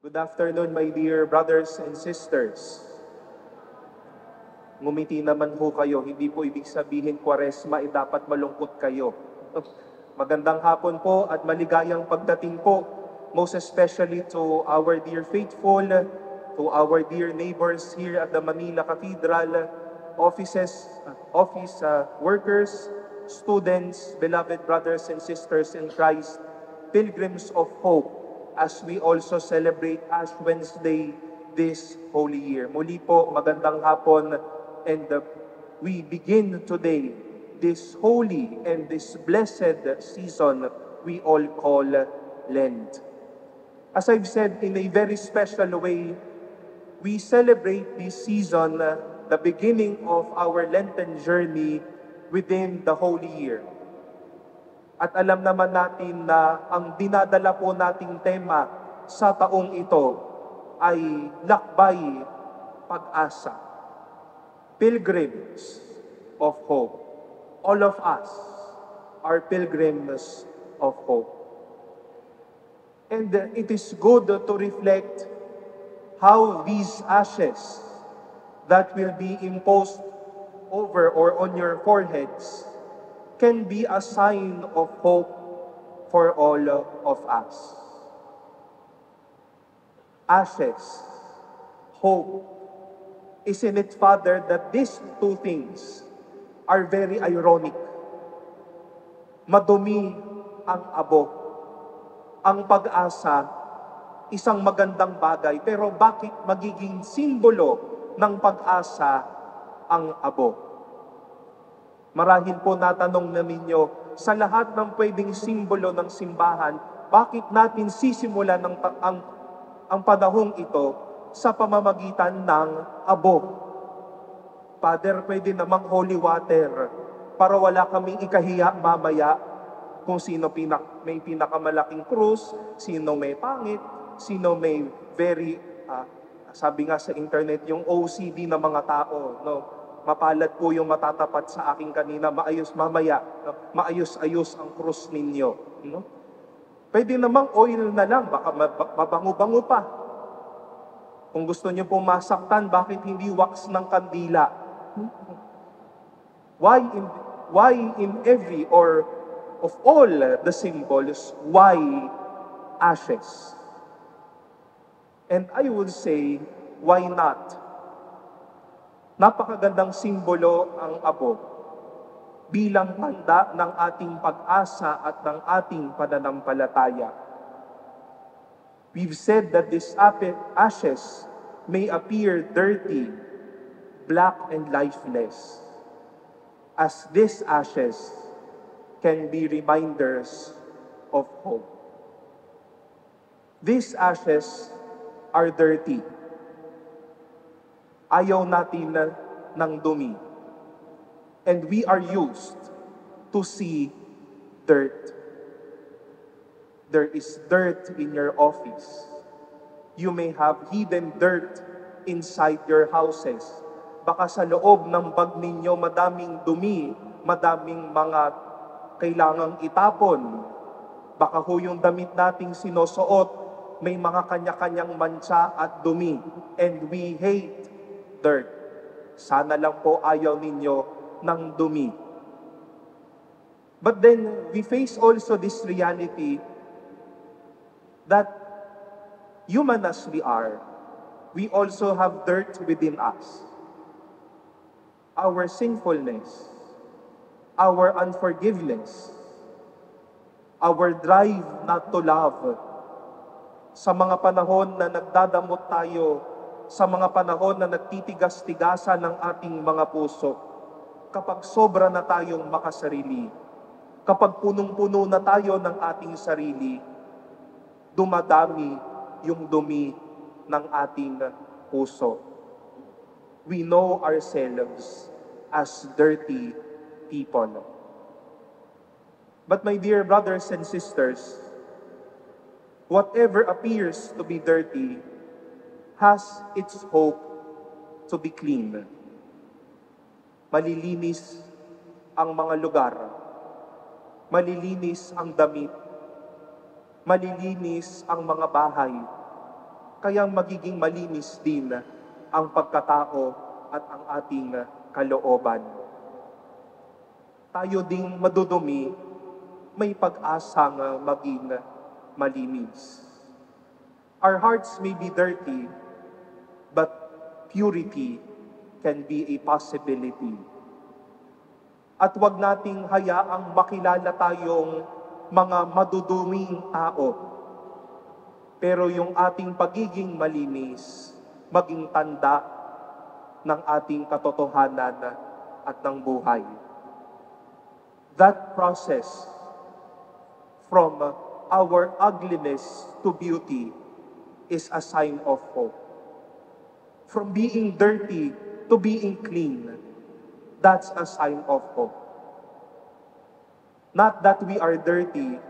Good afternoon, my dear brothers and sisters. Ngumiti naman ho kayo, hindi po ibig sabihin Kwaresma ay dapat malungkot kayo. Magandang hapon po at maligayang pagdating po, most especially to our dear faithful, to our dear neighbors here at the Manila Cathedral, office workers, students, beloved brothers and sisters in Christ, pilgrims of hope, as we also celebrate Ash Wednesday this holy year. Muli po, magandang hapon, and we begin today this holy and this blessed season we all call Lent. As I've said, in a very special way, we celebrate this season, the beginning of our Lenten journey within the holy year. At alam naman natin na ang dinadala po nating tema sa taong ito ay lakbay pag-asa. Pilgrims of hope. All of us are pilgrims of hope. And it is good to reflect how these ashes that will be imposed over or on your foreheads can be a sign of hope for all of us. Ashes, hope. Isn't it, Father, that these two things are very ironic? Madumi ang abo. Ang pag-asa, isang magandang bagay, pero bakit magiging simbolo ng pag-asa ang abo? Marahil po natanong na ninyo, sa lahat ng pwedeng simbolo ng simbahan, bakit natin sisimulan ang panahong ito sa pamamagitan ng abo? Father, pwede namang holy water para wala kaming ikahiya mamaya kung sino may pinakamalaking krus, sino may pangit, sino may very, sabi nga sa internet, yung OCD na mga tao, no? Mapalad po yung matatapat sa aking kanina, maayos mamaya, no? Maayos-ayos ang krus ninyo. No? Pwede namang oil na lang, baka mabango-bango pa. Kung gusto niyo pong masaktan, bakit hindi wax ng kandila? Why in every or of all the symbols, why ashes? And I would say, why not? Napakagandang simbolo ang abo bilang tanda ng ating pag-asa at ng ating pananampalataya. We've said that these ashes may appear dirty, black, and lifeless, as these ashes can be reminders of hope. These ashes are dirty. Ayaw natin ng dumi. And we are used to see dirt. There is dirt in your office. You may have hidden dirt inside your houses. Baka sa loob ng bag ninyo madaming dumi, madaming mga kailangang itapon. Baka ho yung damit nating sinusuot, may mga kanya-kanyang mancha at dumi. And we hate dirt. Sana lang po ayaw ninyo ng dumi. But then, we face also this reality that human as we are, we also have dirt within us. Our sinfulness, our unforgiveness, our drive not to love. Sa mga panahon na nagdadamot tayo, sa mga panahon na nagtitigas-tigasan ng ating mga puso, kapag sobra na tayong makasarili, kapag punong-puno na tayo ng ating sarili, dumadami yung dumi ng ating puso. We know ourselves as dirty people. But my dear brothers and sisters, whatever appears to be dirty has its hope to be clean. Malilinis ang mga lugar. Malilinis ang damit. Malilinis ang mga bahay. kaya magiging malinis din ang pagkatao at ang ating kalooban. Tayo ding madudumi, may pag-asang maging malinis. Our hearts may be dirty, but purity can be a possibility. At wag nating hayaang makilala tayong mga maduduming tao. Pero yung ating pagiging malinis, maging tanda ng ating katotohanan at ng buhay. That process from our ugliness to beauty is a sign of hope. From being dirty to being clean, that's a sign of hope. Not that we are dirty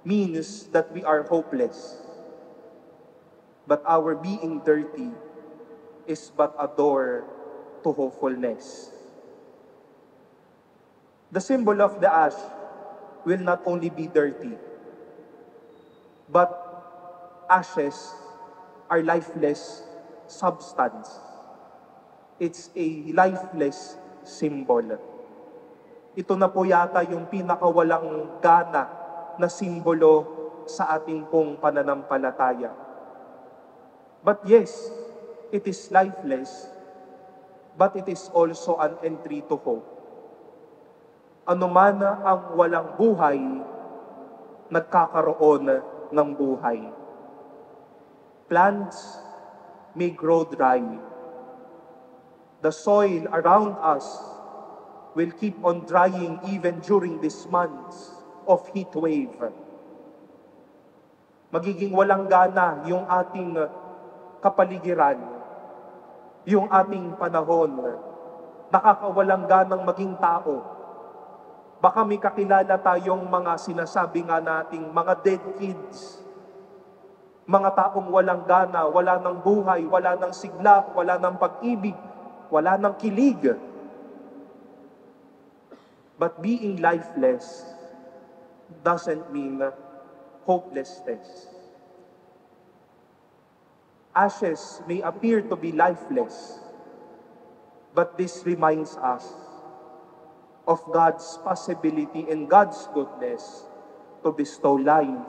means that we are hopeless. But our being dirty is but a door to hopefulness. The symbol of the ash will not only be dirty, but ashes are lifeless substance. It's a lifeless symbol. Ito na po yata yung pinakawalang gana na simbolo sa ating pong pananampalataya. But yes, it is lifeless, but it is also an entry to hope. Ano man ang walang buhay, nagkakaroon ng buhay. Plants may grow dry. The soil around us will keep on drying even during these months of heat wave. Magiging walang gana yung ating kapaligiran, yung ating panahon, nakakawalang ganang maging tao. Baka may kakilala tayong mga sinasabi nga nating mga dead kids, mga taong walang gana, wala ng buhay, wala ng sigla, wala ng pag-ibig, wala ng kilig. But being lifeless doesn't mean hopelessness. Ashes may appear to be lifeless, but this reminds us of God's possibility and God's goodness to bestow life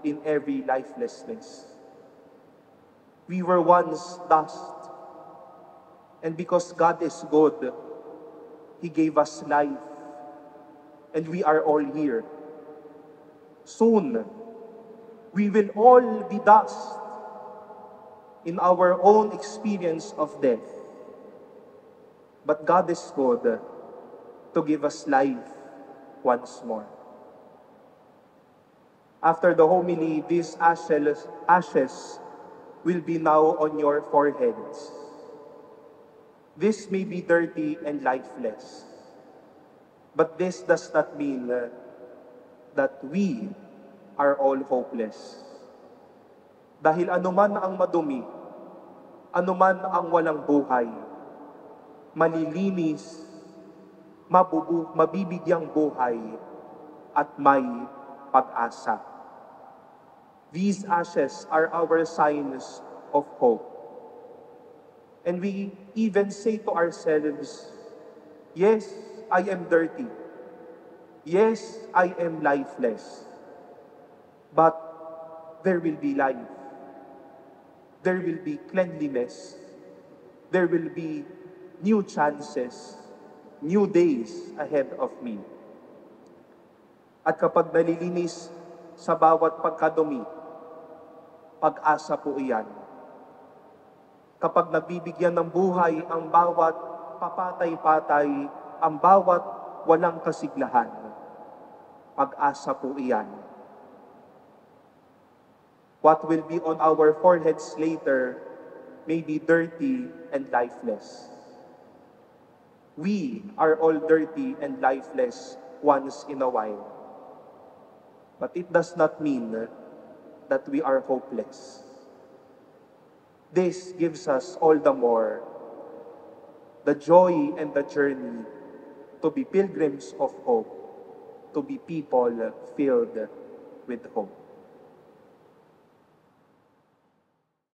in every lifelessness. We were once dust, and because God is good, He gave us life, and we are all here. Soon, we will all be dust in our own experience of death. But God is good to give us life once more. After the homily, these ashes will be now on your foreheads. This may be dirty and lifeless, but this does not mean that we are all hopeless. Dahil anuman ang madumi, anuman ang walang buhay, malilinis, mabibigyang buhay, at may pag-asa. These ashes are our signs of hope. And we even say to ourselves, yes, I am dirty. Yes, I am lifeless. But there will be life. There will be cleanliness. There will be new chances, new days ahead of me. At kapag nalilinis sa bawat pagkadumi, pag-asa po iyan. Kapag nagbibigyan ng buhay ang bawat papatay-patay, ang bawat walang kasiglahan, pag-asa po iyan. What will be on our foreheads later may be dirty and lifeless. We are all dirty and lifeless once in a while. But it does not mean that we are hopeless. This gives us all the more the joy and the journey to be pilgrims of hope, to be people filled with hope.